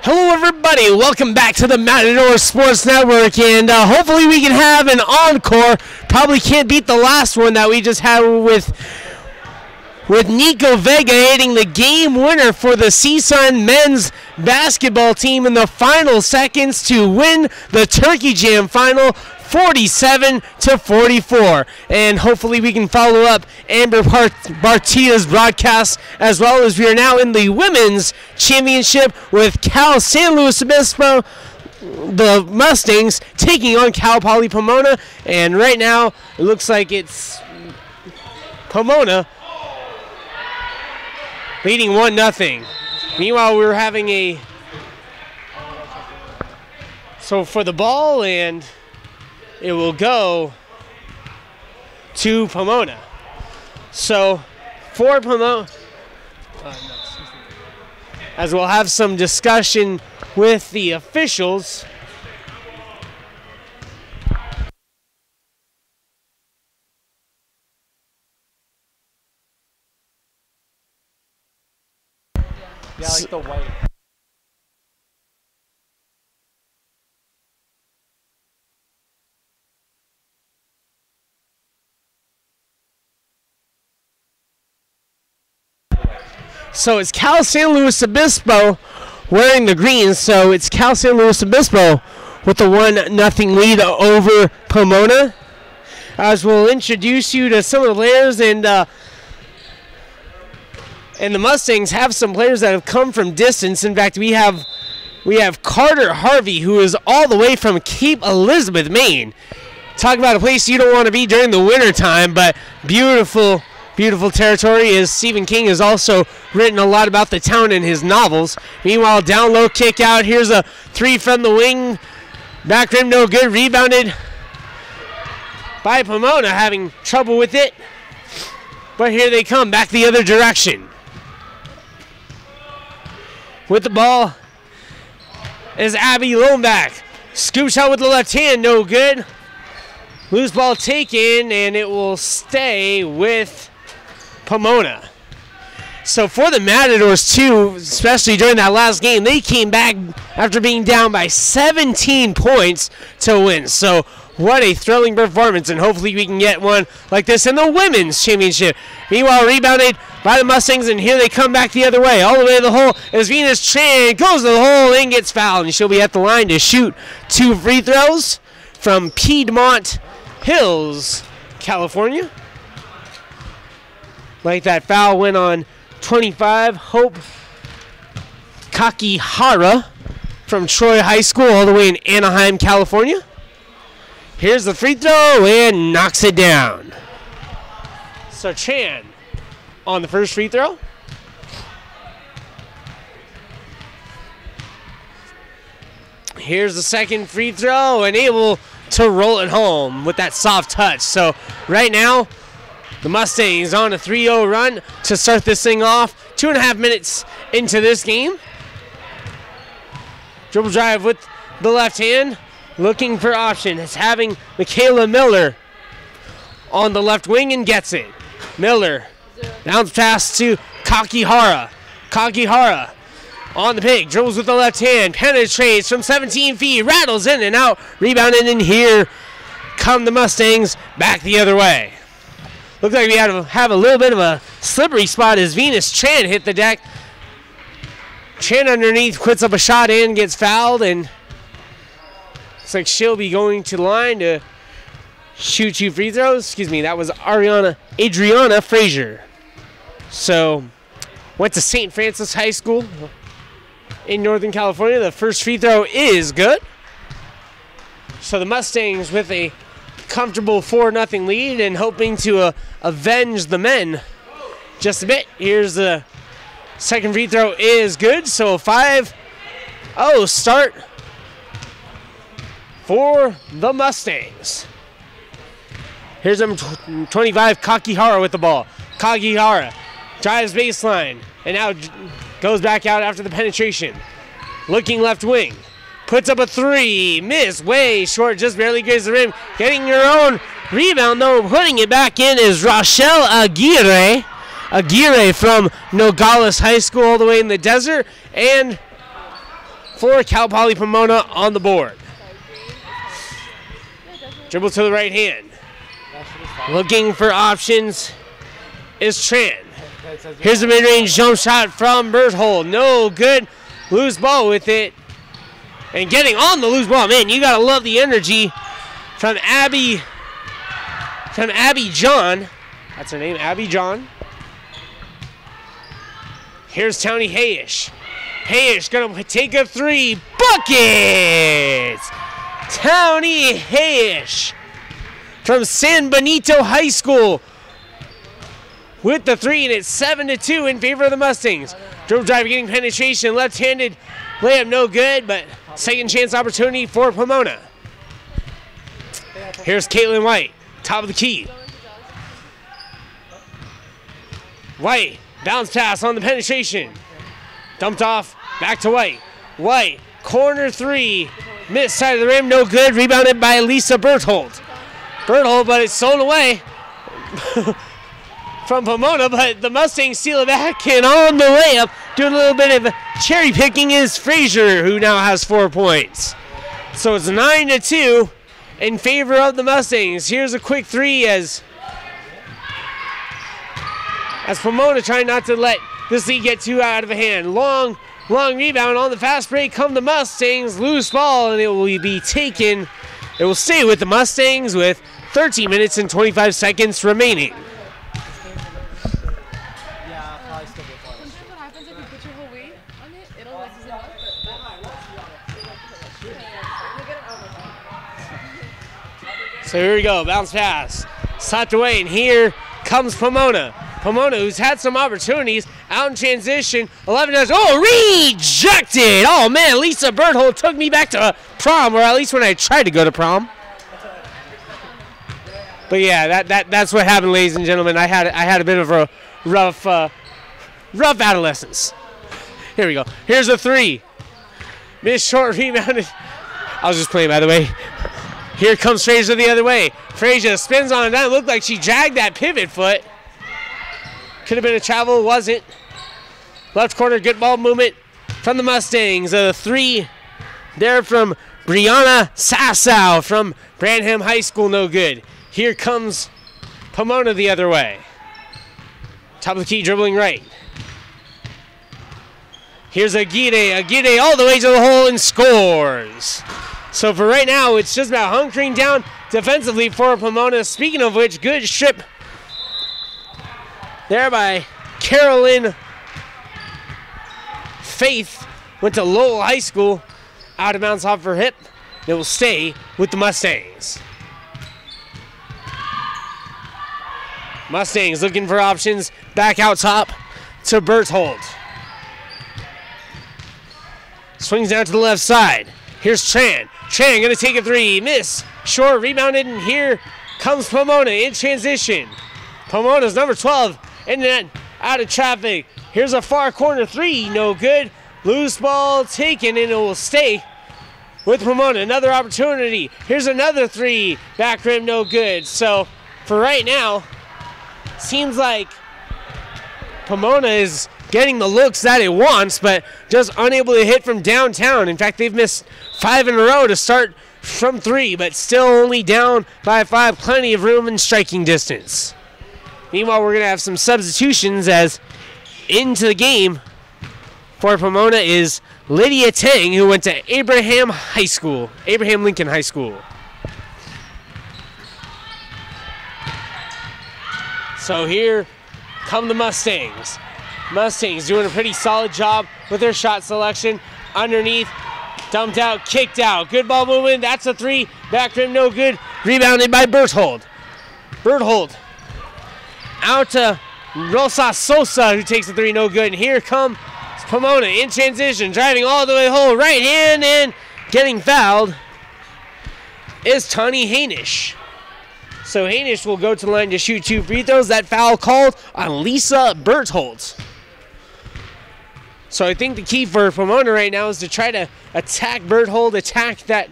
Hello everybody, welcome back to the Matador Sports Network, and hopefully we can have an encore. Probably can't beat the last one that we just had with Nico Vega hitting the game winner for the CSUN men's basketball team in the final seconds to win the Turkey Jam final 47-44. And hopefully we can follow up Amber Bartia's broadcast, as well as we are now in the women's championship with Cal San Luis Obispo, the Mustangs, taking on Cal Poly Pomona. And right now it looks like it's Pomona leading 1-0. Meanwhile, we're having a for the ball, and it will go to Pomona. So for Pomona, as we'll have some discussion with the officials. Yeah, like the white. So it's Cal San Luis Obispo wearing the green. So it's Cal San Luis Obispo with the 1-0 lead over Pomona. As we'll introduce you to some of the players, and the Mustangs have some players that have come from distance. In fact, we have Carter Harvey, who is all the way from Cape Elizabeth, Maine. Talk about a place you don't want to be during the winter time, but beautiful, beautiful territory. As Stephen King has also written a lot about the town in his novels. Meanwhile, down low kick out. Here's a three from the wing. Back rim, no good. Rebounded by Pomona, having trouble with it. But here they come, back the other direction. With the ball is Abby Lombach. Scoop shot with the left hand, no good. Loose ball taken, and it will stay with Pomona. So for the Matadors too, especially during that last game, they came back after being down by 17 points to win. So what a thrilling performance, and hopefully we can get one like this in the women's championship. Meanwhile, rebounded by the Mustangs, and here they come back the other way. All the way to the hole as Venus Tran goes to the hole and gets fouled, and she'll be at the line to shoot 2 free throws from Piedmont Hills, California. Like that foul went on 25, Hope Kakihara from Troy High School, all the way in Anaheim, California. Here's the free throw and knocks it down. So Chan on the first free throw. Here's the second free throw, and able to roll it home with that soft touch. So right now, the Mustangs on a 3-0 run to start this thing off. 2.5 minutes into this game. Dribble drive with the left hand. Looking for option. It's having Michaela Miller on the left wing and gets it. Miller. Bounce pass to Kakihara. Kakihara on the pick. Dribbles with the left hand. Penetrates from 17 feet. Rattles in and out. Rebounded in here. Come the Mustangs back the other way. Looks like we have a little bit of a slippery spot as Venus Tran hit the deck. Tran underneath quits up a shot and gets fouled, and looks like she'll be going to the line to shoot 2 free throws. Excuse me, that was Adriana Frazier. So, went to St. Francis High School in Northern California. The first free throw is good. So the Mustangs with a comfortable 4-0 lead and hoping to avenge the men just a bit. Here's the second free throw is good. So a 5-0 start for the Mustangs. Here's number 25, Kakihara with the ball. Kakihara drives baseline and now goes back out after the penetration. Looking left wing. Puts up a 3. Miss way short, just barely grazed the rim. Getting her own rebound, though, putting it back in is Rochelle Aguirre. Aguirre from Nogales High School all the way in the desert. And for Cal Poly Pomona on the board. Dribble to the right hand. Looking for options is Tran. Here's a mid-range jump shot from Berthold. No good. Loose ball with it. And getting on the loose ball. Man, you got to love the energy from Abby John. That's her name, Abby John. Here's Townie Hayish. Hayish going to take a three. Buckets! Townie Hayish from San Benito High School with the three, and it's 7-2 in favor of the Mustangs. Dribble drive getting penetration, left-handed layup no good, but second chance opportunity for Pomona. Here's Caitlin White, top of the key. White, bounce pass on the penetration. Dumped off, back to White. White, corner three, missed side of the rim, no good. Rebounded by Lisa Berthold. Berthold, but it's stolen away from Pomona, but the Mustangs steal it back, and on the layup, doing a little bit of cherry picking is Frazier, who now has 4 points. So it's 9-2 in favor of the Mustangs. Here's a quick three as Pomona trying not to let this lead get too out of hand. Long rebound on the fast break. Come the Mustangs, loose ball, and it will be taken. It will stay with the Mustangs with 13 minutes and 25 seconds remaining. What happens if you put your whole weight on it? It'll like zip up. So here we go, bounce pass. Slapped away, and here comes Pomona. Pomona, who's had some opportunities, out in transition. 11 does, rejected! Oh man, Lisa Berthold took me back to prom, or at least when I tried to go to prom. But yeah, that's what happened, ladies and gentlemen. I had a bit of a rough adolescence. Here we go. Here's a three. Miss short rebounded. I was just playing, by the way. Here comes Frazier the other way. Frazier spins on it. That looked like she dragged that pivot foot. Could have been a travel, wasn't. Left corner, good ball movement from the Mustangs. A three there from Brianna Sassow from Branham High School, no good. Here comes Pomona the other way. Top of the key, dribbling right. Here's Aguirre all the way to the hole and scores. So for right now, it's just about hunkering down defensively for Pomona. Speaking of which, good strip there by Carolyn Faith. Went to Lowell High School. Out of bounds off her hip. It will stay with the Mustangs. Mustangs looking for options. Back out top to Berthold. Swings down to the left side. Here's Tran. Tran going to take a three. Miss. Short, rebounded, and here comes Pomona in transition. Pomona's number 12 in that out of traffic. Here's a far corner three. No good. Loose ball taken, and it will stay with Pomona. Another opportunity. Here's another three. Back rim, no good. So for right now, seems like Pomona is getting the looks that it wants, but just unable to hit from downtown. In fact, they've missed 5 in a row to start from three, but still only down by 5. Plenty of room in striking distance. Meanwhile, we're going to have some substitutions as into the game for Pomona is Lydia Tang, who went to Abraham Lincoln High School. So here come the Mustangs. Mustangs doing a pretty solid job with their shot selection. Underneath, dumped out, kicked out. Good ball movement, that's a three. Back rim, no good. Rebounded by Berthold. Berthold out to Rosa Sosa, who takes the three, no good. And here comes Pomona in transition, driving all the way home. Right hand, and getting fouled is Tawny Hainish. So Hainish will go to the line to shoot 2 free throws. That foul called on Lisa Berthold. So I think the key for Pomona right now is to try to attack Berthold, attack that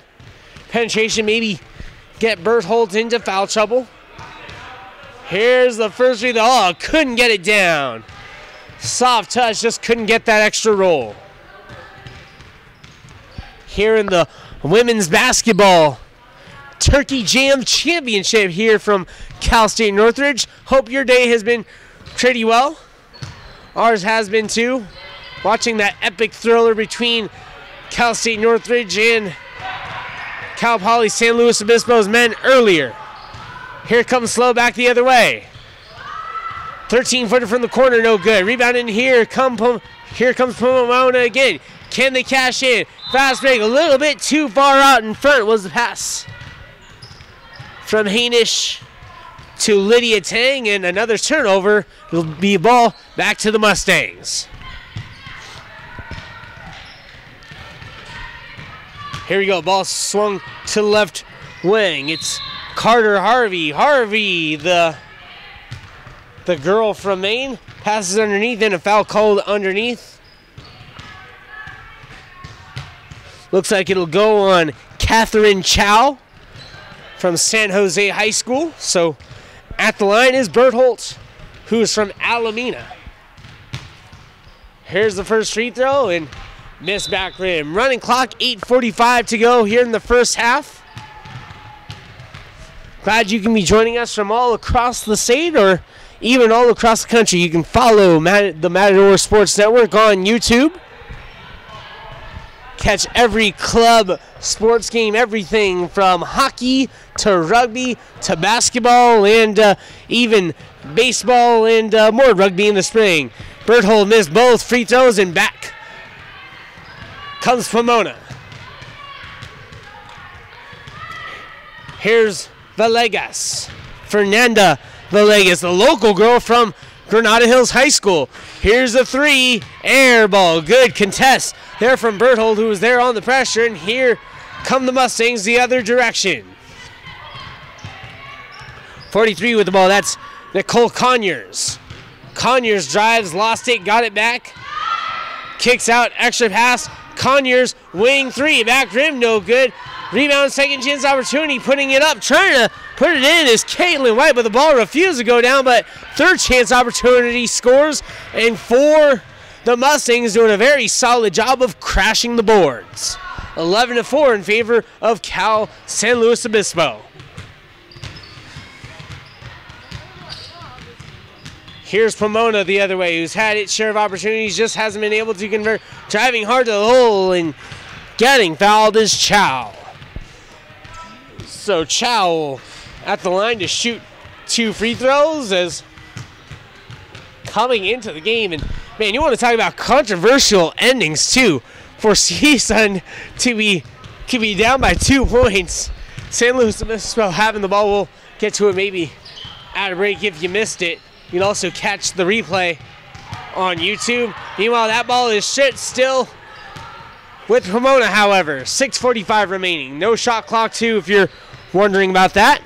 penetration, maybe get Berthold into foul trouble. Here's the first free throw. Oh, couldn't get it down. Soft touch, just couldn't get that extra roll. here in the women's basketball Turkey Jam Championship here from Cal State Northridge. Hope your day has been pretty well. Ours has been too. Watching that epic thriller between Cal State Northridge and Cal Poly San Luis Obispo's men earlier. Here comes SLLO back the other way. 13-footer from the corner, no good. Rebound in here. Here comes Pomona again. Can they cash in? Fast break, a little bit too far out in front was the pass from Hainish to Lydia Tang, and another turnover. It'll be a ball back to the Mustangs. Here we go, ball swung to the left wing. It's Carter Harvey. Harvey, the girl from Maine, passes underneath, and a foul called underneath. Looks like it'll go on Catherine Chow from San Jose High School. So at the line is Bertholdt, who's from Alameda. Here's the first free throw, and miss back rim. Running clock, 8:45 to go here in the first half. Glad you can be joining us from all across the state or even all across the country. You can follow the Matador Sports Network on YouTube. Catch every club sports game, everything from hockey to rugby to basketball and even baseball and more rugby in the spring. Bertholdt missed both free throws, and back comes Pomona. Here's Villegas. Fernanda Villegas, the local girl from Granada Hills High School. Here's a three. Air ball. Good contest there from Bertholdt, who was there on the pressure. And here come the Mustangs the other direction. 43 with the ball. That's Nicole Conyers. Conyers drives, lost it, got it back. Kicks out, extra pass. Conyers, wing three, back rim, no good. Rebound, second chance opportunity, putting it up, trying to put it in is Caitlin White, but the ball refused to go down, but third chance opportunity scores, and for the Mustangs doing a very solid job of crashing the boards. 11-4 in favor of Cal San Luis Obispo. Here's Pomona the other way, who's had its share of opportunities, just hasn't been able to convert. Driving hard to the hole and getting fouled is Chow. So Chow at the line to shoot 2 free throws as coming into the game. And man, you want to talk about controversial endings too. For CSUN to be down by 2 points. San Luis Obispo having the ball. We'll get to it maybe at a break if you missed it. You can also catch the replay on YouTube. Meanwhile, that ball is still with Pomona, however. 6:45 remaining. No shot clock too, if you're wondering about that.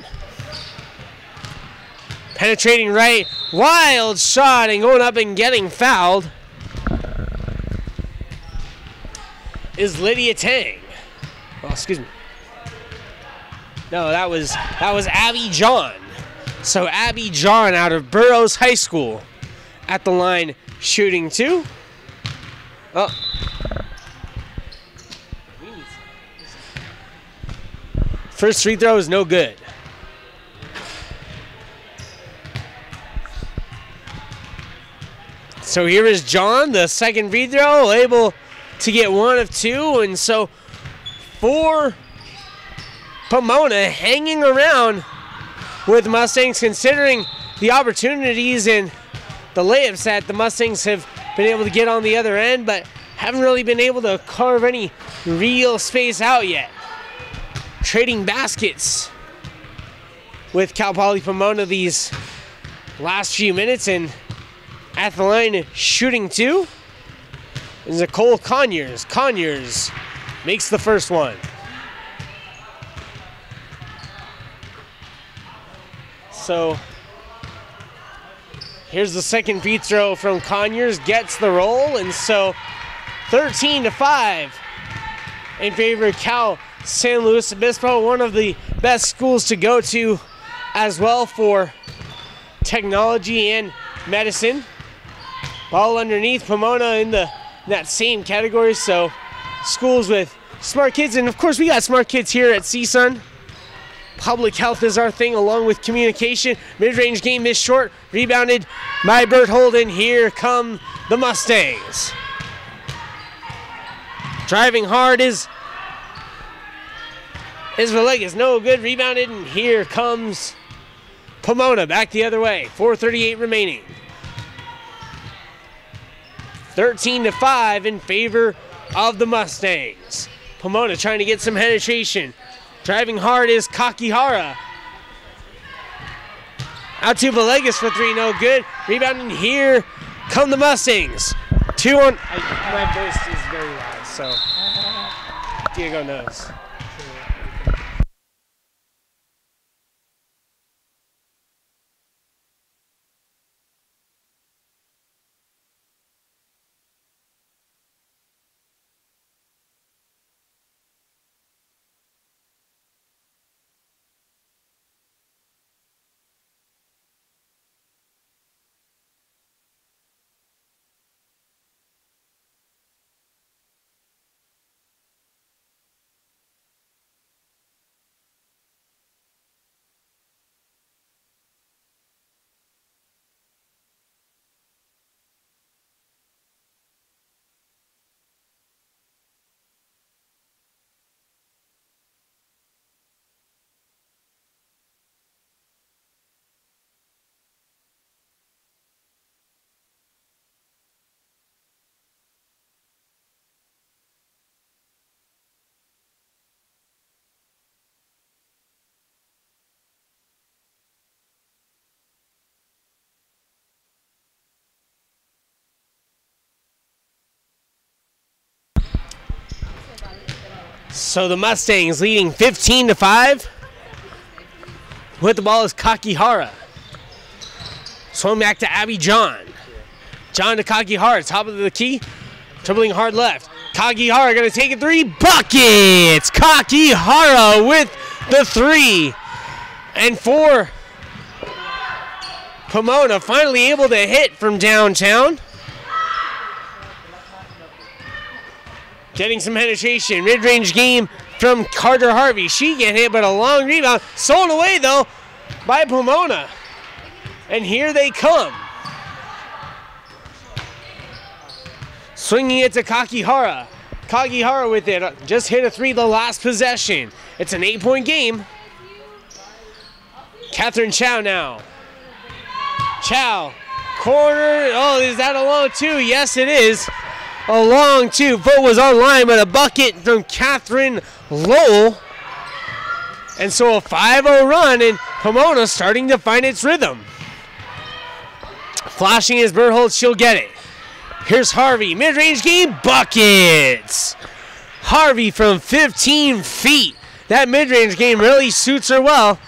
Penetrating right. Wild shot and going up and getting fouled is Lydia Tang. Oh, excuse me. No, that was Abby John. So Abby John out of Burroughs High School at the line shooting 2. Oh. First free throw is no good. So here is John, the second free throw, able to get 1 of 2. And so for Pomona hanging around with Mustangs, considering the opportunities and the layups that the Mustangs have been able to get on the other end, but haven't really been able to carve any real space out yet. Trading baskets with Cal Poly Pomona these last few minutes, and at the line shooting 2 is Nicole Conyers. Conyers makes the first one. So here's the second free throw from Conyers, gets the roll, and so 13-5 in favor of Cal San Luis Obispo, one of the best schools to go to as well for technology and medicine. Ball underneath, Pomona in that same category, so schools with smart kids. And of course, we got smart kids here at CSUN. Public health is our thing, along with communication. Mid-range game missed short. Rebounded by Bert Holden. Here come the Mustangs. Driving hard is Villegas. No good. Rebounded, and here comes Pomona back the other way. 4:38 remaining. 13-5 in favor of the Mustangs. Pomona trying to get some penetration. Driving hard is Kakihara. Out to Villegas for three, no good. Rebounding, here come the Mustangs. Two on. My voice is very loud, so Diego knows. So the Mustangs leading 15-5. With the ball is Kakihara. Swung back to Abby John. John to Kakihara, top of the key. Dribbling hard left. Kakihara gonna take a three. Buckets! Kakihara with the three. And for Pomona, finally able to hit from downtown. Getting some penetration. Mid-range game from Carter Harvey. She get hit, but a long rebound. Stolen away, though, by Pomona. And here they come. Swinging it to Kakihara. Kakihara with it. Just hit a three the last possession. It's an 8-point game. Catherine Chow now. Chow. Corner. Oh, is that a long two? Yes, it is. A long two. Foot was online, but a bucket from Catherine Lowell. And so a 5-0 run, and Pomona starting to find its rhythm. Flashing his Bertholdt, she'll get it. Here's Harvey. Mid-range game, buckets. Harvey from 15 feet. That mid-range game really suits her well.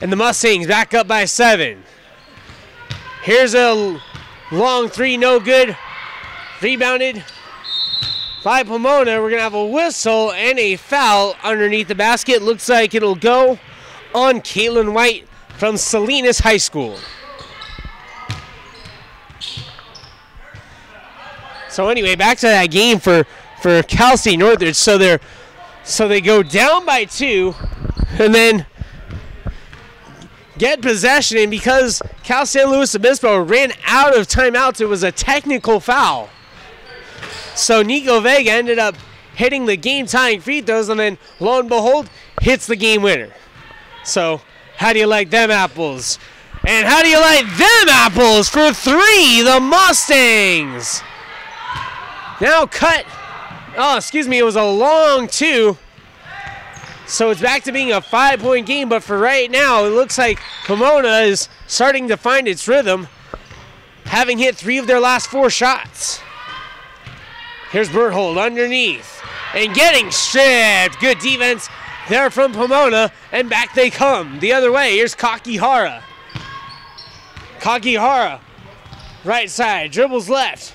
And the Mustangs back up by 7. Here's a long three, no good. Rebounded by Pomona. We're going to have a whistle and a foul underneath the basket. Looks like it'll go on Caitlin White from Salinas High School. So anyway, back to that game for Cal State Northridge. So they go down by 2 and then get possession. And because Cal San Luis Obispo ran out of timeouts, it was a technical foul. So Nico Vega ended up hitting the game-tying free throws, and then lo and behold, hits the game winner. So how do you like them apples? And how do you like them apples for 3, the Mustangs? Now cut. Oh, excuse me, it was a long 2. So it's back to being a 5-point game, but for right now, it looks like Pomona is starting to find its rhythm, having hit 3 of their last 4 shots. Here's Berthold underneath and getting stripped. Good defense there from Pomona, and back they come the other way. Here's Kakihara. Kakihara, right side, dribbles left,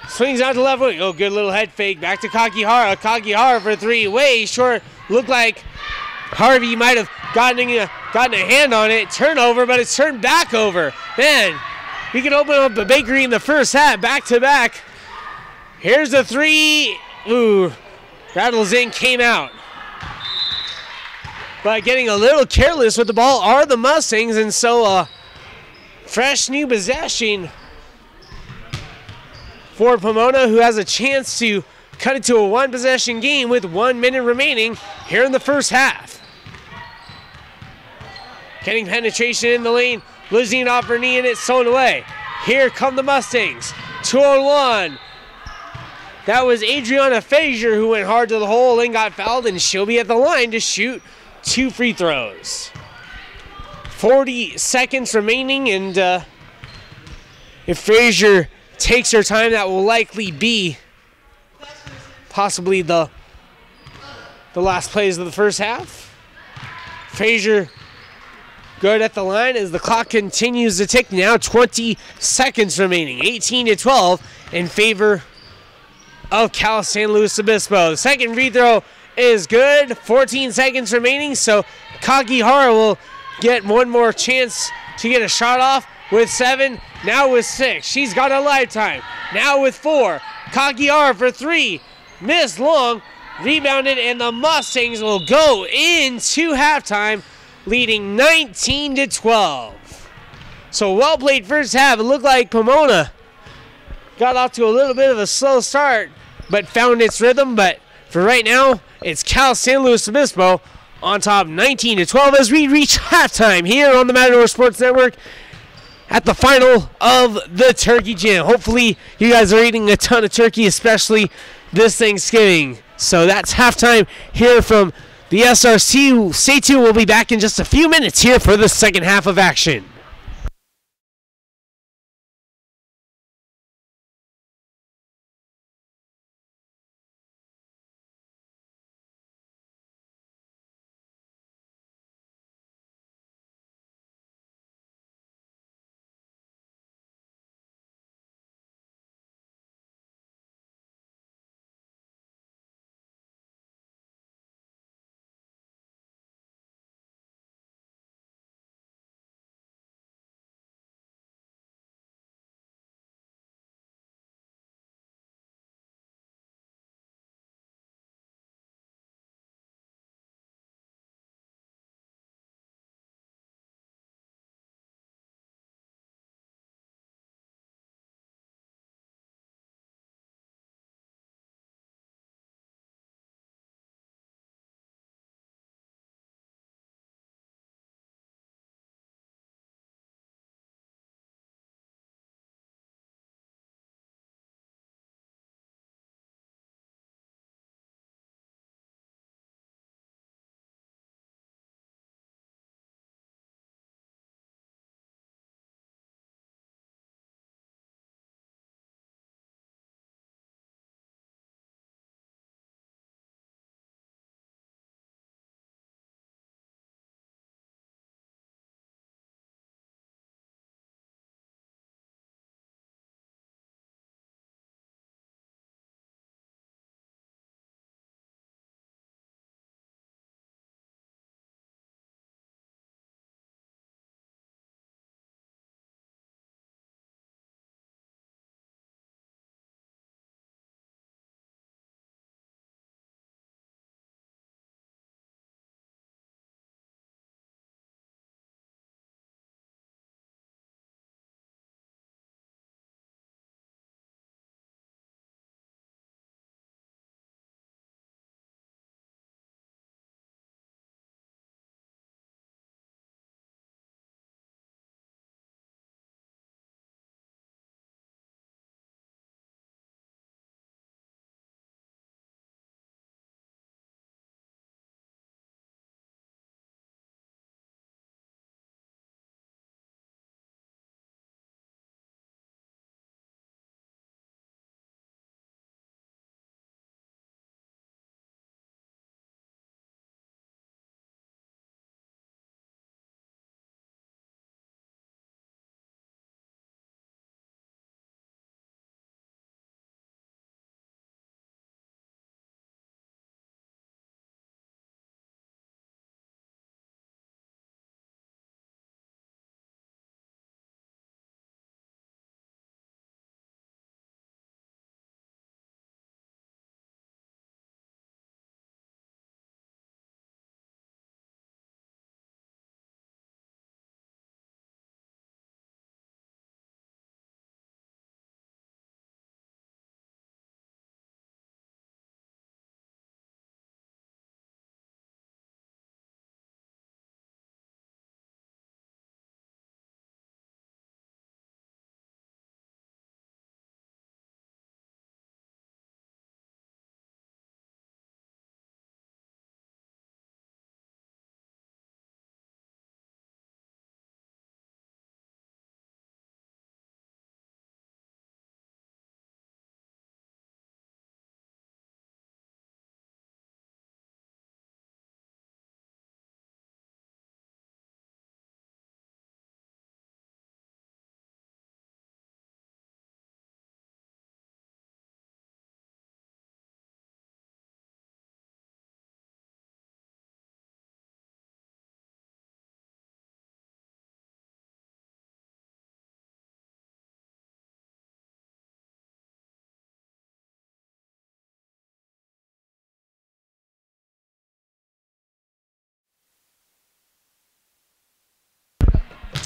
swings out to left wing. Oh, good little head fake. Back to Kakihara. Kakihara for 3, way short. Looked like Harvey might have gotten a hand on it. Turnover, but it's turned back over. Man, we can open up a bakery in the first half, back to back. Here's the 3. Ooh, Rattles in, came out. But getting a little careless with the ball are the Mustangs, and so fresh new possession for Pomona, who has a chance to cut it to a one-possession game with 1 minute remaining here in the first half. Getting penetration in the lane, losing it off her knee, and it's thrown away. Here come the Mustangs. 2-on-1. That was Adriana Frazier who went hard to the hole and got fouled, and she'll be at the line to shoot 2 free throws. 40 seconds remaining, and if Frazier takes her time, that will likely be possibly the last plays of the first half. Frazier good at the line as the clock continues to tick. Now 20 seconds remaining. 18-12 in favor of Cal San Luis Obispo. The second free throw is good. 14 seconds remaining, so Kakihara will get one more chance to get a shot off with 7. Now with 6. She's got a lifetime. Now with 4. Kakihara for 3. Missed long. Rebounded, and the Mustangs will go into halftime leading 19-12. So well played first half. It looked like Pomona got off to a little bit of a slow start, but found its rhythm. But for right now, it's Cal San Luis Obispo on top 19-12 as we reach halftime here on the Matador Sports Network at the final of the Turkey Jam. Hopefully you guys are eating a ton of turkey, especially this Thanksgiving. So that's halftime here from the SRC. Stay tuned. We'll be back in just a few minutes here for the second half of action.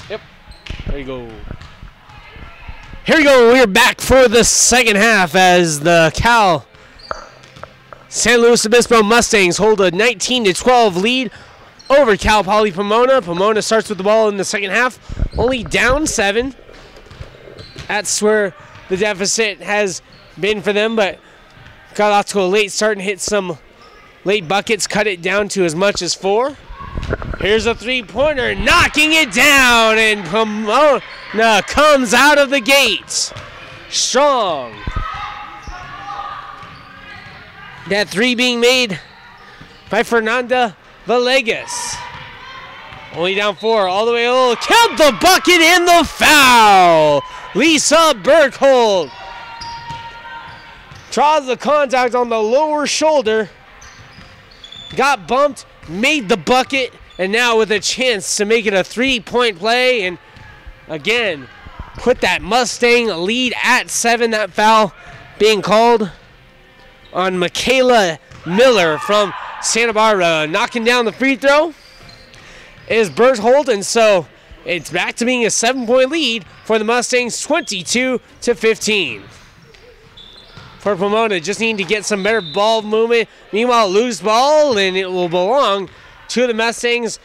Yep. There you go. Here we go. We're back for the second half as the San Luis Obispo Mustangs hold a 19-12 lead over Cal Poly Pomona. Pomona starts with the ball in the second half, only down 7. That's where the deficit has been for them, but got off to a late start and hit some late buckets, cut it down to as much as 4. Here's a three-pointer, knocking it down, and Pomona comes out of the gate strong. That 3 being made by Fernanda Villegas. Only down 4, all the way. Oh, count the bucket and the foul. Lisa Berghold draws the contact on the lower shoulder. Got bumped, made the bucket, and now with a chance to make it a 3-point play. And again, put that Mustang lead at 7. That foul being called on Michaela Miller from Santa Barbara. Knocking down the free throw is Berthold, and so it's back to being a 7-point lead for the Mustangs, 22-15. For Pomona, just need to get some better ball movement. Meanwhile, loose ball, and it will belong to the Mustangs.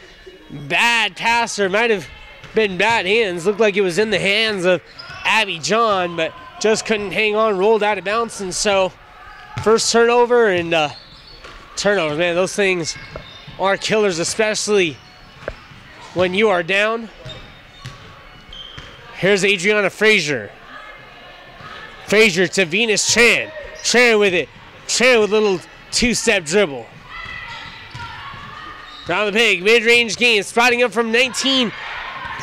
Bad pass, or might have been bad hands. Looked like it was in the hands of Abby John, but just couldn't hang on, rolled out of bounds, and so first turnover. And turnovers, man, those things are killers, especially when you are down. Here's Adriana Frazier. Frazier to Venus Chan. Chan with it. Chan with a little 2-step dribble. Round the peg, mid-range game, spotting up from 19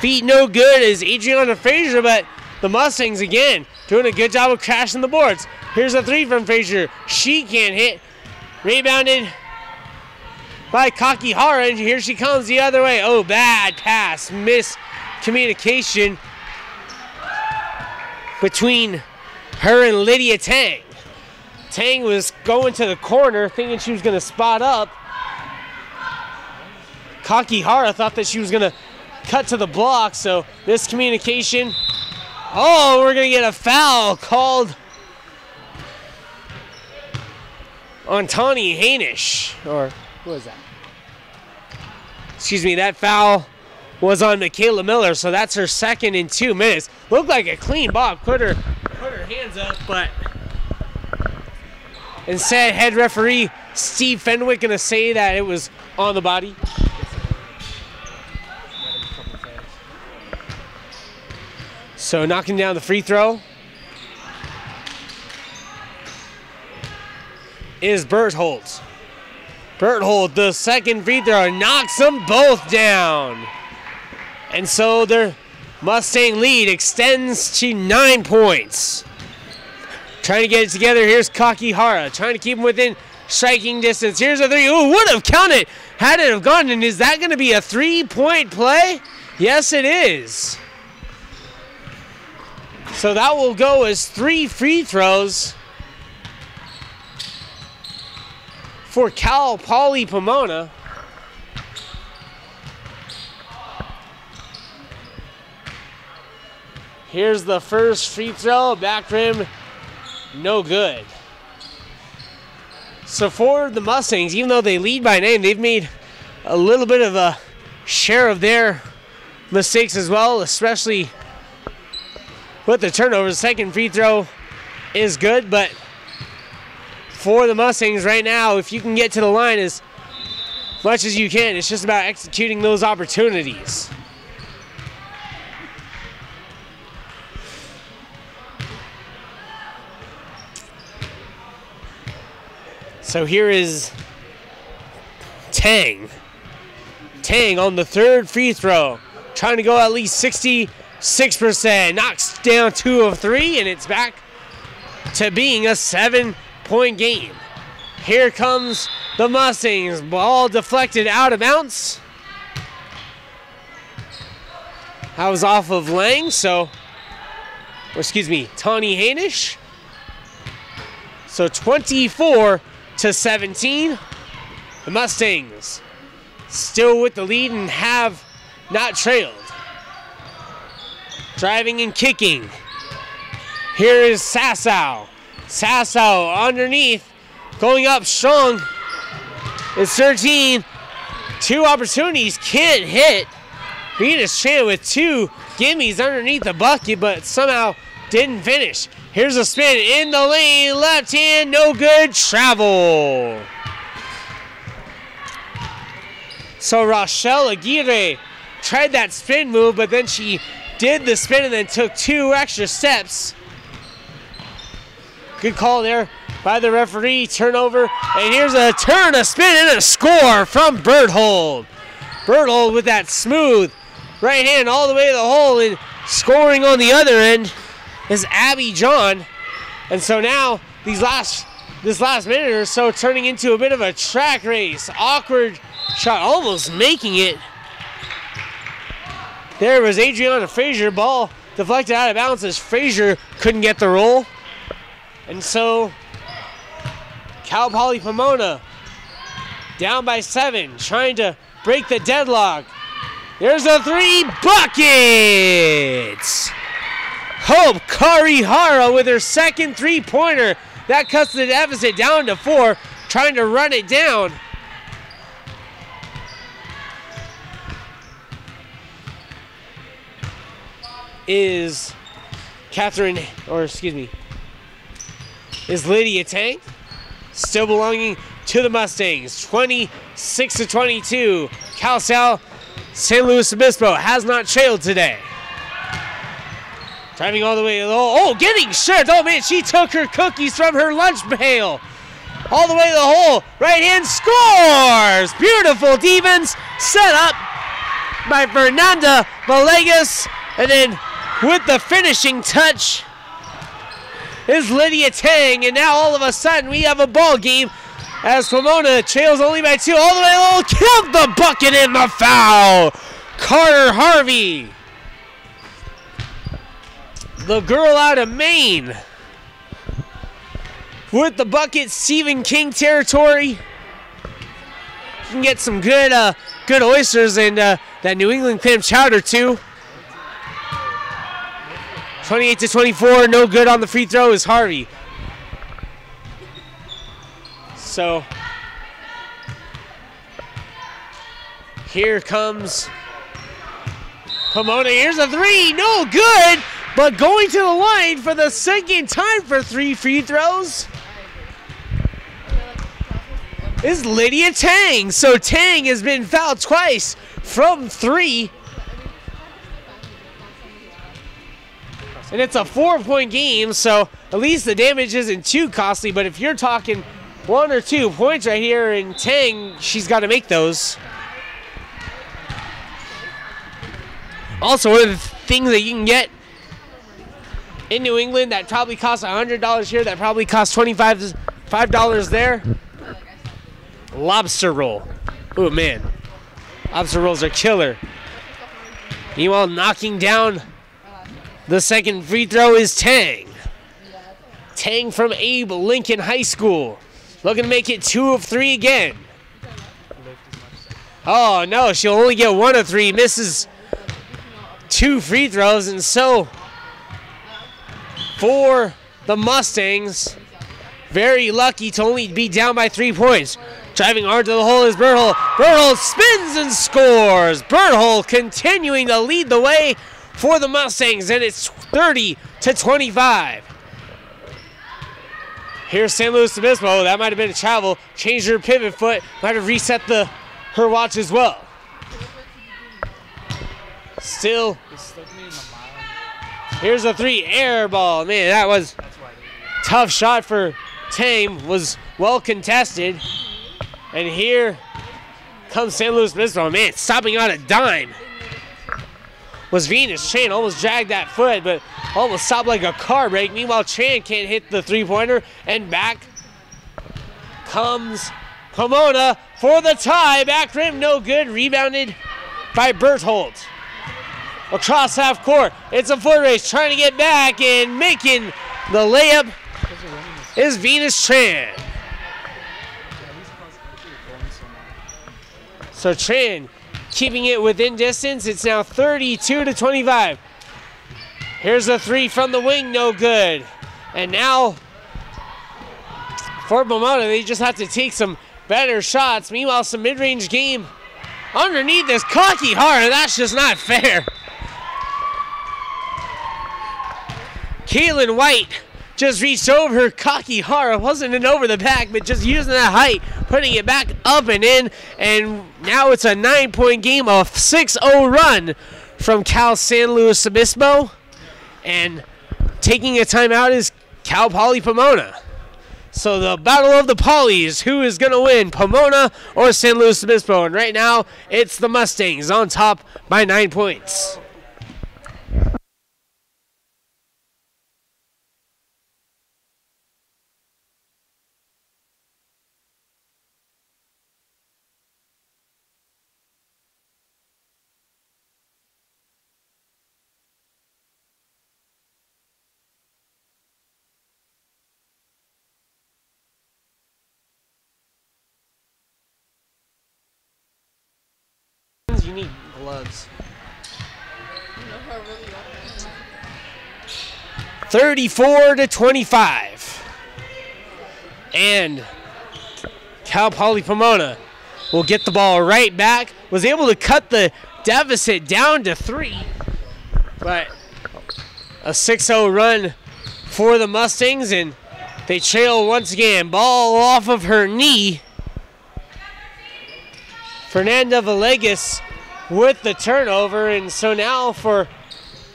feet, no good is Adriana Frazier, but the Mustangs again doing a good job of crashing the boards. Here's a 3 from Frazier. She can't hit. Rebounded by Kakihara, and here she comes the other way. Oh, bad pass. Miscommunication between her and Lydia Tang. Tang was going to the corner thinking she was going to spot up. Kakihara thought that she was going to cut to the block, so miscommunication. Oh, we're going to get a foul called on Tawny Hainish. Or what was that? Excuse me, that foul was on Michaela Miller, so that's her second in 2 minutes. Looked like a clean ball. Put her hands up, but instead, head referee Steve Fenwick going to say that it was on the body. So knocking down the free throw is Berthold. Berthold, the second free throw, knocks them both down. And so their Mustang lead extends to 9 points. Trying to get it together, here's Kakihara, trying to keep him within striking distance. Here's a 3, ooh, would have counted had it have gone, and is that gonna be a 3-point play? Yes, it is. So that will go as 3 free throws for Cal Poly Pomona. Here's the first free throw, back rim, no good. So for the Mustangs, even though they lead by 9, they've made a little bit of a share of their mistakes as well, especially with the turnovers. Second free throw is good, but for the Mustangs right now, if you can get to the line as much as you can, it's just about executing those opportunities. So here is Tang. Tang on the third free throw, trying to go at least 66%. Knocks down 2 of 3, and it's back to being a 7-point game. Here comes the Mustangs. Ball deflected out of bounds. That was off of Lang, so, or excuse me, Tawny Hainish. So 24-17. The Mustangs still with the lead and have not trailed. driving and kicking. Here is Sassow. Sassow underneath, going up strong. It's 13. 2 opportunities, can't hit. Venus Chan with 2 gimmies underneath the bucket, but somehow didn't finish. Here's a spin in the lane, left hand, no good, travel. So Rochelle Aguirre tried that spin move, but then she did the spin and then took 2 extra steps. Good call there by the referee, turnover, and here's a turn, a spin, and a score from Berthold. Berthold with that smooth right hand all the way to the hole, and scoring on the other end is Abby John. And so now this last minute or so turning into a bit of a track race. Awkward shot, almost making it. There was Adriana Frazier, ball deflected out of bounds as Frazier couldn't get the roll. And so Cal Poly Pomona down by 7, trying to break the deadlock. There's a 3, buckets! Hope Karihara with her second 3-pointer. That cuts the deficit down to 4, trying to run it down. Is Lydia Tang, still belonging to the Mustangs. 26-22. Cal Sal San Luis Obispo has not trailed today. Driving all the way to the hole. Oh, getting served. Oh, man, she took her cookies from her lunch pail. All the way to the hole. Right hand scores. Beautiful defense set up by Fernanda Villegas. And then with the finishing touch is Lydia Tang. And now all of a sudden we have a ball game as Pomona trails only by 2. All the way to the hole. Killed the bucket in the foul. Carter Harvey, the girl out of Maine, with the bucket. Stephen King territory. You can get some good oysters and that New England clam chowder too. 28-24, no good on the free throw is Harvey. So here comes Pomona. Here's a 3, no good. But going to the line for the second time for 3 free throws is Lydia Tang. So Tang has been fouled twice from 3. And it's a 4-point game, so at least the damage isn't too costly. But if you're talking 1 or 2 points right here in Tang, she's got to make those. Also, one of the things that you can get in New England that probably costs $100 here, that probably costs $25 there. Lobster roll. Oh man, lobster rolls are killer. Meanwhile, knocking down the second free throw is Tang. Tang from Abe Lincoln High School, looking to make it 2 of 3 again. Oh no, she'll only get 1 of 3. Misses 2 free throws, and so for the Mustangs, very lucky to only be down by 3 points. Driving hard to the hole is Berthold. Berthold spins and scores. Berthold continuing to lead the way for the Mustangs, and it's 30-25. Here's San Luis Obispo. That might have been a travel. Changed her pivot foot. Might have reset her watch as well. Still. Here's a 3 air ball. Man, that was tough shot for Tame. Was well contested. And here comes San Luis Obispo. Man, stopping on a dime was Venus. Chan almost dragged that foot, but almost stopped like a car brake. Meanwhile, Chan can't hit the 3-pointer. And back comes Pomona for the tie. Back rim, no good. Rebounded by Berthold. Across half court, it's a foot race, trying to get back, and making the layup is Venus Tran. So Tran keeping it within distance. It's now 32-25. Here's a three from the wing, no good. And now for Pomona, they just have to take some better shots. Meanwhile, some mid-range game underneath this cocky heart. That's just not fair. Caitlin White just reached over her cocky heart. It wasn't an over the back, but just using that height, putting it back up and in. And now it's a 9-point game, a 6-0 run from Cal San Luis Obispo. And taking a timeout is Cal Poly Pomona. So the battle of the Polys, who is going to win, Pomona or San Luis Obispo? And right now, it's the Mustangs on top by 9 points. You need gloves. 34-25. And Cal Poly Pomona will get the ball right back. Was able to cut the deficit down to 3. But a 6-0 run for the Mustangs, and they trail once again. Ball off of her knee. Fernanda Villegas with the turnover, and so now for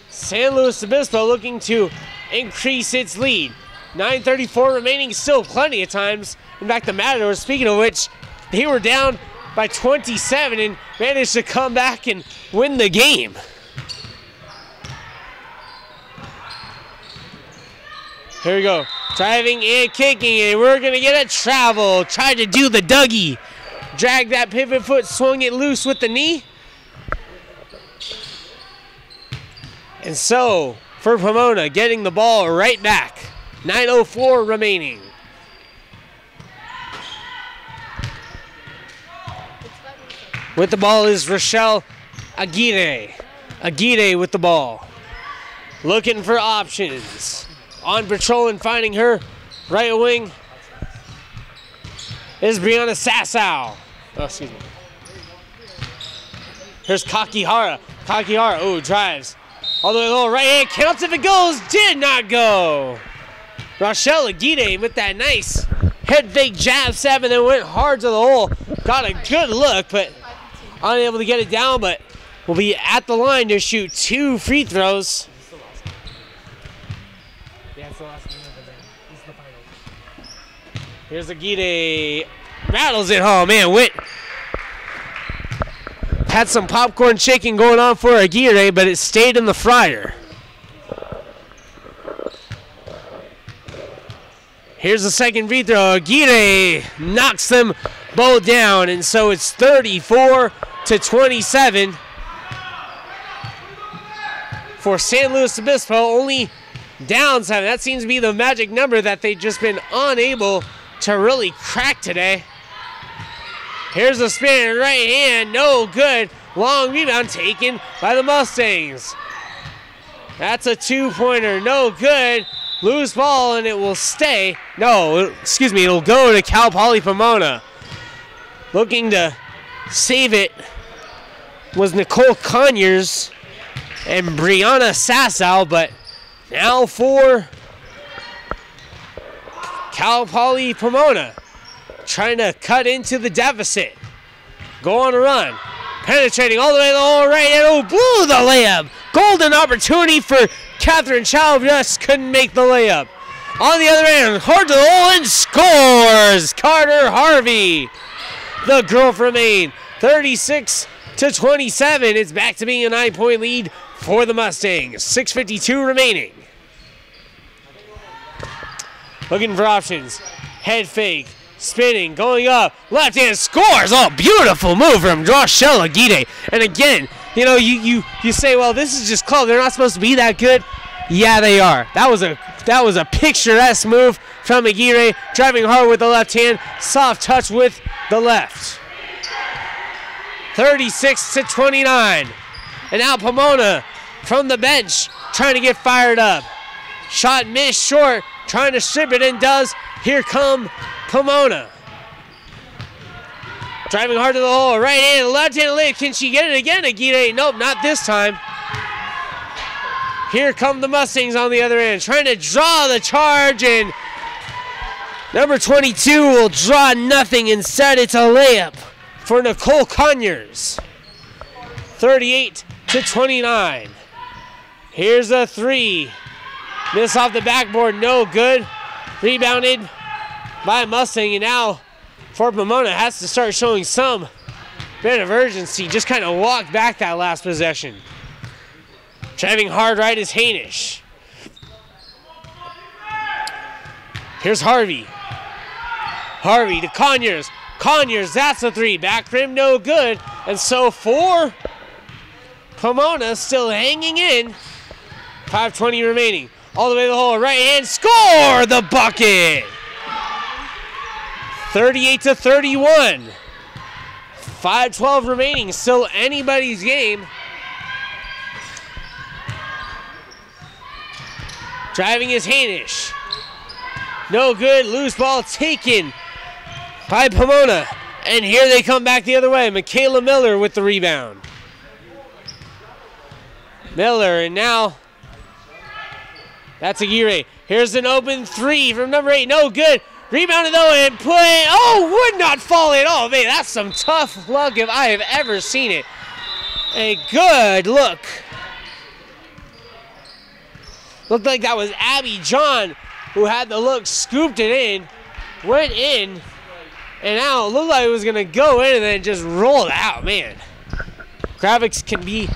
San Luis Obispo looking to increase its lead. 9:34 remaining, still plenty of times. In fact, the Matadors, speaking of which, they were down by 27 and managed to come back and win the game. Here we go, driving and kicking, and we're gonna get a travel. Tried to do the Dougie. Dragged that pivot foot, swung it loose with the knee. And so, for Pomona, getting the ball right back. 9:04 remaining. With the ball is Rochelle Aguirre. Aguirre with the ball. Looking for options. On patrol and finding her right wing is Brianna Sassow. Oh, excuse me. Here's Kakihara. Kakihara, oh, drives. All the way low, right hand, counts if it goes, did not go. Rochelle Aguirre with that nice head fake jab step and then went hard to the hole. Got a good look, but unable to get it down, but will be at the line to shoot 2 free throws. Yeah, it's the last one. This is the final. Here's Aguirre. Rattles it home, man. Witt had some popcorn shaking going on for Aguirre, but it stayed in the fryer. Here's the second free throw. Aguirre knocks them both down, and so it's 34-27 for San Luis Obispo. Only down 7. That seems to be the magic number that they've just been unable to really crack today. Here's the spin, right hand, no good. Long rebound taken by the Mustangs. That's a 2-pointer, no good. Loose ball, and it will stay. No, excuse me, it'll go to Cal Poly Pomona. Looking to save it was Nicole Conyers and Brianna Sassow, but now for Cal Poly Pomona, trying to cut into the deficit. Go on a run. Penetrating all the way to the hole right, and oh, blew the layup. Golden opportunity for Catherine Chow, just couldn't make the layup. On the other end, hard to the hole and scores. Carter Harvey. The girl from Maine. 36-27. It's back to being a 9-point lead for the Mustangs. 6:52 remaining. Looking for options. Head fake. Spinning, going up, left hand, scores. Oh, beautiful move from Rochelle Aguirre. And again, you know, you say, well, this is just close. They're not supposed to be that good. Yeah, they are. That was a picturesque move from Aguirre, driving hard with the left hand, soft touch with the left. 36-29. And now Pomona from the bench trying to get fired up. Shot missed short, trying to strip it and does. Here come Pomona. Driving hard to the hole, right hand, left-handed lay. Can she get it again, Aguirre? Nope, not this time. Here come the Mustangs on the other end, trying to draw the charge, and number 22 will draw nothing. Instead, it's a layup for Nicole Conyers. 38-29. Here's a three. Miss off the backboard, no good. Rebounded by Mustang, and now Fort Pomona has to start showing some bit of urgency. Just kind of walk back that last possession. Driving hard right is Hainish. Here's Harvey. Harvey to Conyers. Conyers, that's a three. Back rim, no good. And so for Pomona, still hanging in. 5:20 remaining. All the way to the hole, right hand, score the bucket! 38-31. 5:12 remaining, still anybody's game. Driving is Hainish. No good, loose ball taken by Pomona. And here they come back the other way. Michaela Miller with the rebound. Miller, and now that's Aguirre. Here's an open three from number 8. No good. Rebounded though and put. Oh, would not fall at all. Man, that's some tough luck if I have ever seen it. A good look. Looked like that was Abby John who had the look, scooped it in, went in, and now it looked like it was going to go in and then just rolled out. Man, graphics can be,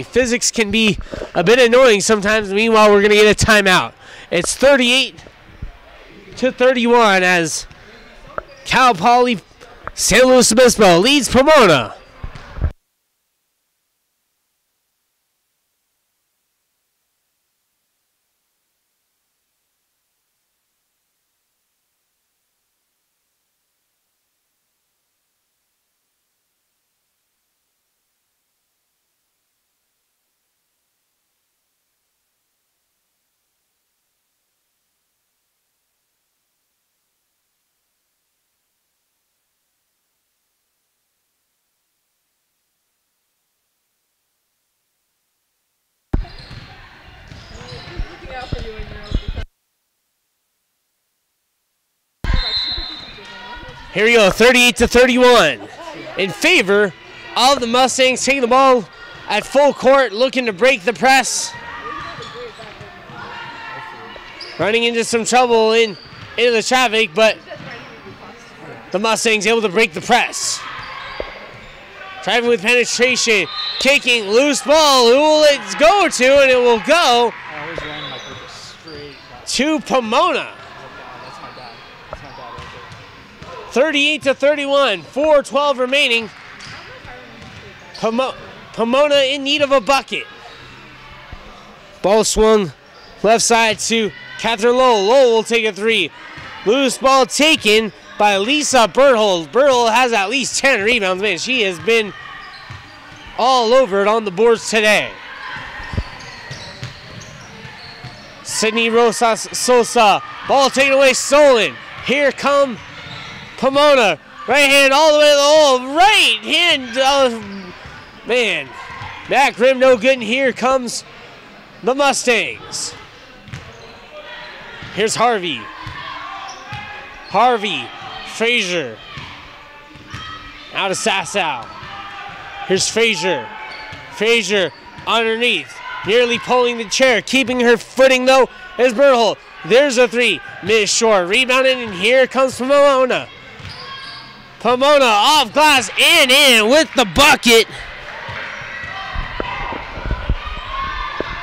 physics can be a bit annoying sometimes. Meanwhile, we're going to get a timeout. It's 38-31 as Cal Poly San Luis Obispo leads Pomona. Here we go, 38-31 in favor of the Mustangs, taking the ball at full court, looking to break the press. Running into some trouble into the traffic, but the Mustangs able to break the press. Driving with penetration, kicking, loose ball. Who will it go to? And it will go to Pomona. 38-31, 4:12 remaining. Pomona in need of a bucket. Ball swung left side to Catherine Lowell. Lowell will take a three. Loose ball taken by Lisa Berthold. Berthold has at least 10 rebounds. Man, she has been all over it on the boards today. Sydney Rosas Sosa. Ball taken away, stolen. Here come Pomona, right hand all the way to the hole, right hand, man, back rim no good, and here comes the Mustangs. Here's Harvey. Harvey, Frazier, out of Sassow. Here's Frazier. Frazier underneath, nearly pulling the chair, keeping her footing though, is Berthold. There's a three, missed short, rebounded, and here comes Pomona. Pomona off glass and in with the bucket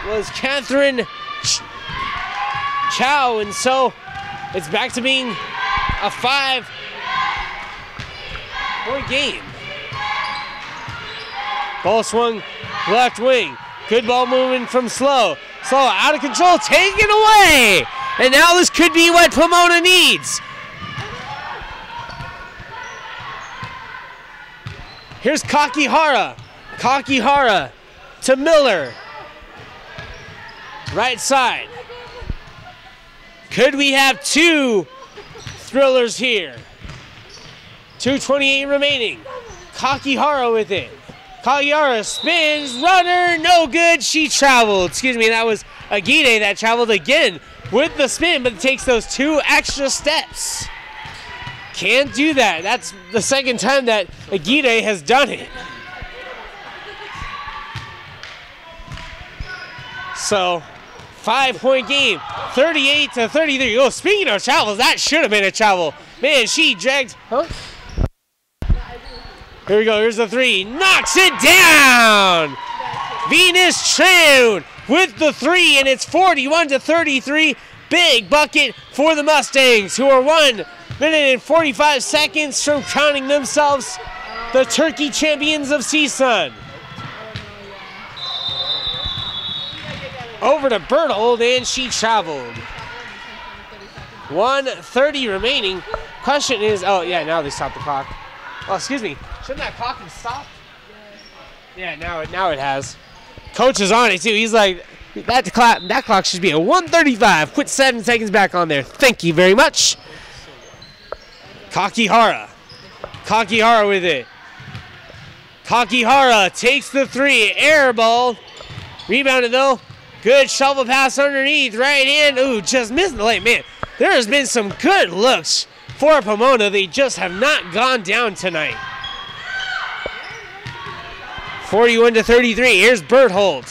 was Catherine Chow, and so it's back to being a 5-point game. Ball swung left wing. Good ball movement from SLLO. SLLO out of control, taken away. And now this could be what Pomona needs. Here's Kakihara. Kakihara to Miller. Right side. Could we have two thrillers here? 2:28 remaining. Kakihara with it. Kakihara spins, runner, no good. She traveled. Excuse me, that was Agide that traveled again with the spin, but it takes those 2 extra steps. Can't do that. That's the second time that Agide has done it. So, 5-point game, 38-33. Oh, speaking of travels, that should have been a travel. Man, she dragged, huh? Here we go, here's the 3, knocks it down! Venus Tran with the 3, and it's 41-33. Big bucket for the Mustangs, who are 1 minute and 45 seconds from crowning themselves the Turkey champions of CSUN. Over to Berthold, and she traveled. 1:30 remaining. Question is, oh yeah, now they stopped the clock. Oh, excuse me. Shouldn't that clock have stopped? Yeah, now it has. Coach is on it too. He's like, that clock should be a 1:35. Put 7 seconds back on there. Thank you very much. Kakihara. Kakihara with it. Kakihara takes the 3. Air ball. Rebounded though. Good shovel pass underneath. Right hand. Ooh, just missing the lane. Man, there has been some good looks for Pomona. They just have not gone down tonight. 41-33. Here's Berthold.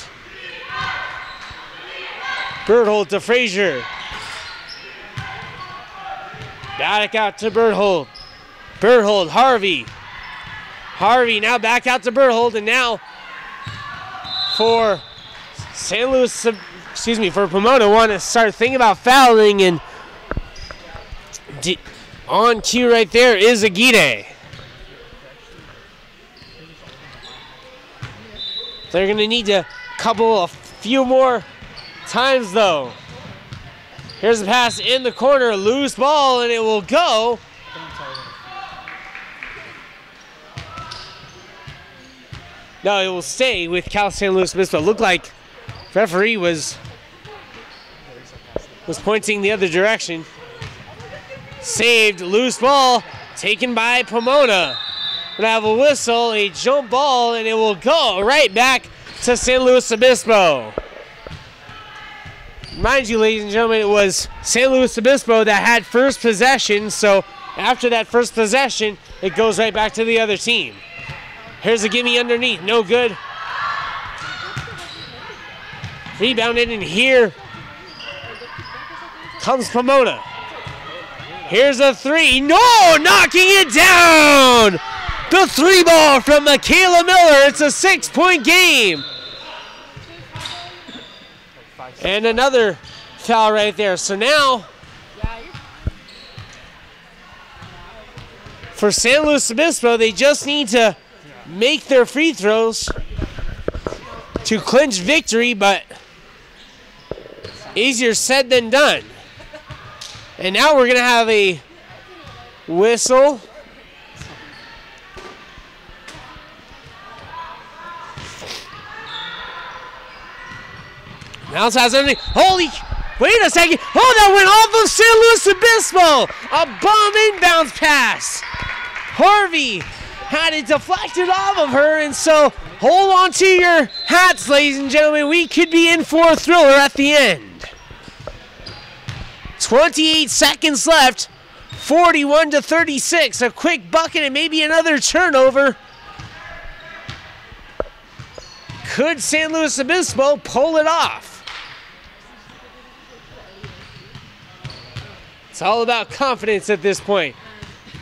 Berthold to Frazier. Back out to Berthold. Berthold, Harvey. Harvey now back out to Berthold, and now for St. Louis, for Pomona, want to start thinking about fouling, and on cue right there is Agide. They're going to need to couple a few more times though. Here's the pass in the corner, loose ball, and it will go. No, it will stay with Cal San Luis Obispo. Looked like referee was pointing the other direction. Saved, loose ball, taken by Pomona. Gonna have a whistle, a jump ball, and it will go right back to San Luis Obispo. Mind you, ladies and gentlemen, it was San Luis Obispo that had first possession, so after that first possession, it goes right back to the other team. Here's a gimme underneath, no good. Rebounded, and here comes Pomona. Here's a 3, no, knocking it down! The 3 ball from Michaela Miller, it's a 6-point game. And another foul right there. So now, for San Luis Obispo, they just need to make their free throws to clinch victory, but easier said than done. And now we're going to have a whistle. Now it's something. Holy, wait a second. Oh, that went off of San Luis Obispo. A bomb inbounds pass. Harvey had it deflected off of her, and so hold on to your hats, ladies and gentlemen. We could be in for a thriller at the end. 28 seconds left. 41-36. A quick bucket and maybe another turnover. Could San Luis Obispo pull it off? It's all about confidence at this point.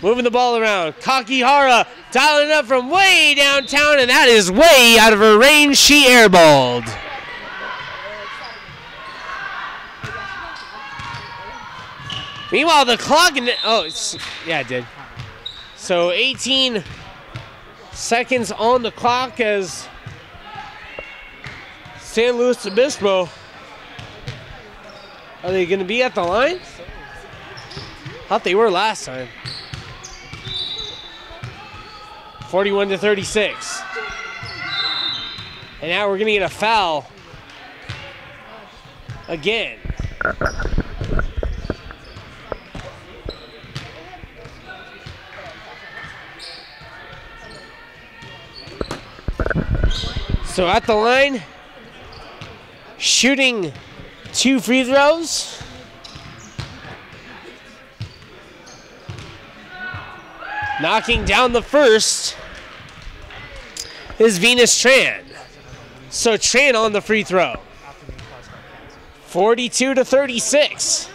Moving the ball around. Kakihara dialing it up from way downtown, and that is way out of her range. She airballed. Meanwhile, the clock, yeah, it did. So 18 seconds on the clock as San Luis Obispo. Are they going to be at the line? Thought they were last time. 41-36. And now we're going to get a foul again. So at the line, shooting 2 free throws. Knocking down the first is Venus Tran. So Tran on the free throw. 42-36.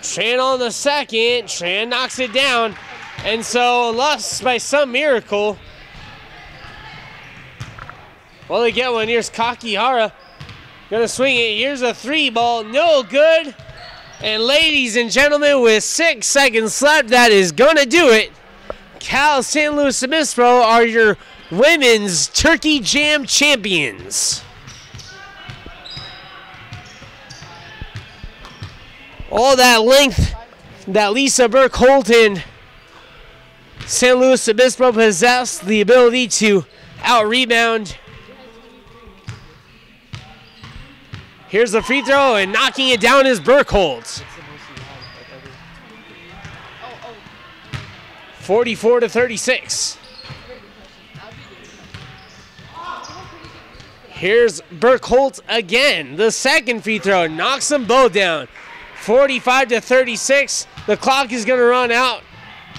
Tran on the second. Tran knocks it down. And so unless by some miracle, well, they get one. Here's Kakihara. Gonna swing it. Here's a 3 ball. No good. And ladies and gentlemen, with 6 seconds left, that is gonna do it. Cal San Luis Obispo are your women's Turkey Jam champions. All that length that Lisa Burke-Holt and San Luis Obispo possess, the ability to out-rebound. Here's the free throw, and knocking it down is Burke-Holt. 44-36. Here's Burke-Holt again. The second free throw knocks them both down. 45-36. The clock is going to run out.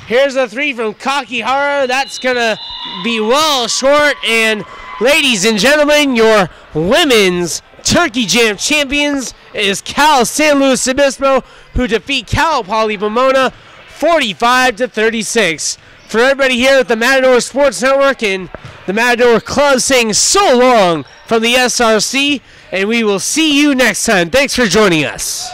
Here's a 3 from Kakihara. That's going to be well short. And ladies and gentlemen, your women's Turkey Jam champions is Cal San Luis Obispo, who defeat Cal Poly Pomona 45-36. For everybody here at the Matador Sports Network and the Matador Club, saying so long from the SRC, and we will see you next time. Thanks for joining us.